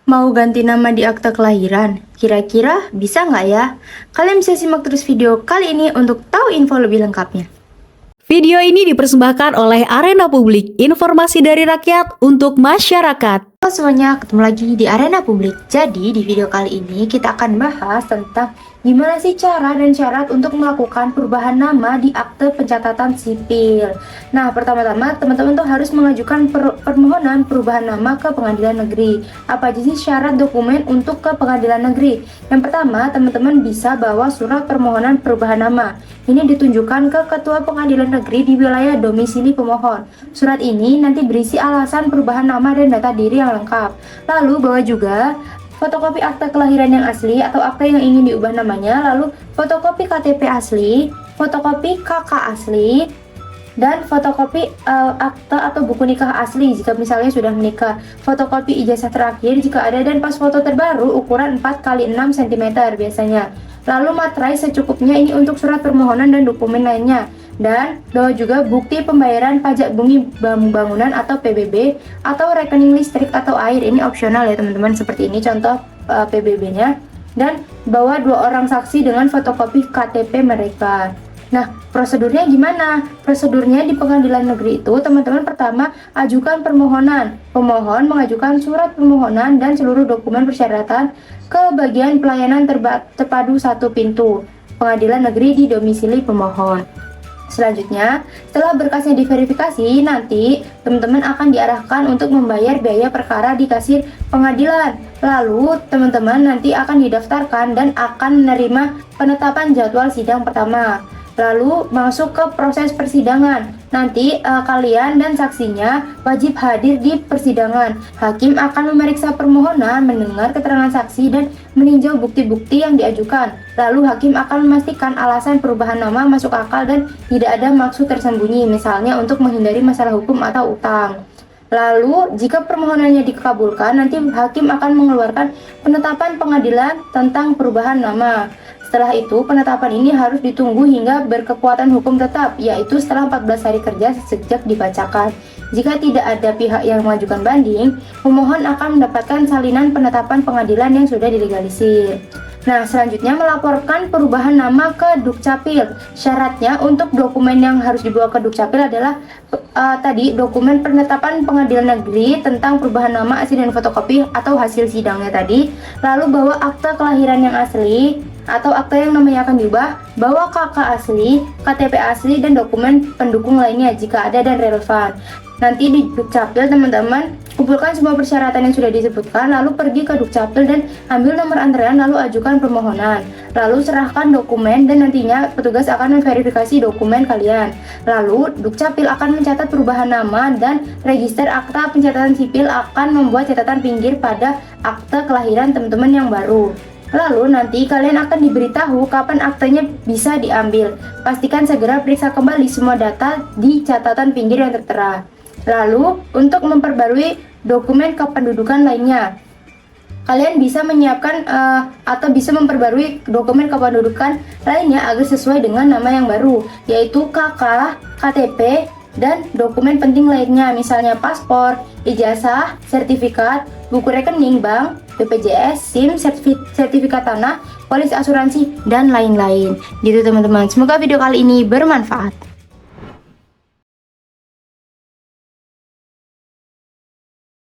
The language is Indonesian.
Mau ganti nama di akta kelahiran? Kira-kira bisa nggak ya? Kalian bisa simak terus video kali ini untuk tahu info lebih lengkapnya. Video ini dipersembahkan oleh Arena Publik, informasi dari rakyat untuk masyarakat. Halo semuanya, ketemu lagi di Arena Publik. Jadi di video kali ini kita akan bahas tentang gimana sih cara dan syarat untuk melakukan perubahan nama di akte pencatatan sipil. Nah, pertama-tama teman-teman tuh harus mengajukan permohonan perubahan nama ke pengadilan negeri. Apa aja sih syarat dokumen untuk ke pengadilan negeri? Yang pertama, teman-teman bisa bawa surat permohonan perubahan nama. Ini ditunjukkan ke ketua pengadilan negeri di wilayah domisili pemohon. Surat ini nanti berisi alasan perubahan nama dan data diri yang lengkap. Lalu bawa juga fotokopi akta kelahiran yang asli atau akta yang ingin diubah namanya, lalu fotokopi KTP asli, fotokopi KK asli, dan fotokopi akta atau buku nikah asli jika misalnya sudah menikah, fotokopi ijazah terakhir jika ada, dan pas foto terbaru ukuran 4x6 cm biasanya. Lalu materai secukupnya ini untuk surat permohonan dan dokumen lainnya. Dan bawa juga bukti pembayaran pajak bumi bangunan atau PBB atau rekening listrik atau air. Ini opsional ya teman-teman, seperti ini contoh PBB-nya. Dan bawa 2 orang saksi dengan fotokopi KTP mereka. Nah, prosedurnya gimana? Prosedurnya di pengadilan negeri itu teman-teman pertama ajukan permohonan. Pemohon mengajukan surat permohonan dan seluruh dokumen persyaratan ke bagian pelayanan terpadu satu pintu pengadilan negeri di domisili pemohon. Selanjutnya, setelah berkasnya diverifikasi, nanti teman-teman akan diarahkan untuk membayar biaya perkara di kasir pengadilan. Lalu, teman-teman nanti akan didaftarkan dan akan menerima penetapan jadwal sidang pertama. Lalu masuk ke proses persidangan. Nanti kalian dan saksinya wajib hadir di persidangan. Hakim akan memeriksa permohonan, mendengar keterangan saksi, dan meninjau bukti-bukti yang diajukan. Lalu hakim akan memastikan alasan perubahan nama masuk akal dan tidak ada maksud tersembunyi, misalnya untuk menghindari masalah hukum atau utang. Lalu, jika permohonannya dikabulkan, nanti hakim akan mengeluarkan penetapan pengadilan tentang perubahan nama. Setelah itu, penetapan ini harus ditunggu hingga berkekuatan hukum tetap, yaitu setelah 14 hari kerja sejak dibacakan. Jika tidak ada pihak yang mengajukan banding, pemohon akan mendapatkan salinan penetapan pengadilan yang sudah dilegalisir. Nah, selanjutnya melaporkan perubahan nama ke Dukcapil. Syaratnya untuk dokumen yang harus dibawa ke Dukcapil adalah tadi dokumen penetapan pengadilan negeri tentang perubahan nama asli dan fotokopi atau hasil sidangnya tadi. Lalu bawa akta kelahiran yang asli atau akta yang namanya akan diubah, bawa KK asli, KTP asli, dan dokumen pendukung lainnya jika ada dan relevan. Nanti di Dukcapil teman-teman kumpulkan semua persyaratan yang sudah disebutkan, lalu pergi ke Dukcapil dan ambil nomor antrean, lalu ajukan permohonan. Lalu serahkan dokumen dan nantinya petugas akan memverifikasi dokumen kalian. Lalu Dukcapil akan mencatat perubahan nama dan register akta pencatatan sipil akan membuat catatan pinggir pada akte kelahiran teman-teman yang baru. Lalu nanti kalian akan diberitahu kapan aktenya bisa diambil. Pastikan segera periksa kembali semua data di catatan pinggir yang tertera. Lalu untuk memperbarui dokumen kependudukan lainnya, kalian bisa menyiapkan atau bisa memperbarui dokumen kependudukan lainnya agar sesuai dengan nama yang baru, yaitu KK, KTP, dan dokumen penting lainnya, misalnya paspor, ijazah, sertifikat, buku rekening bank, BPJS, SIM, sertifikat tanah, polis asuransi, dan lain-lain. Gitu teman-teman. Semoga video kali ini bermanfaat.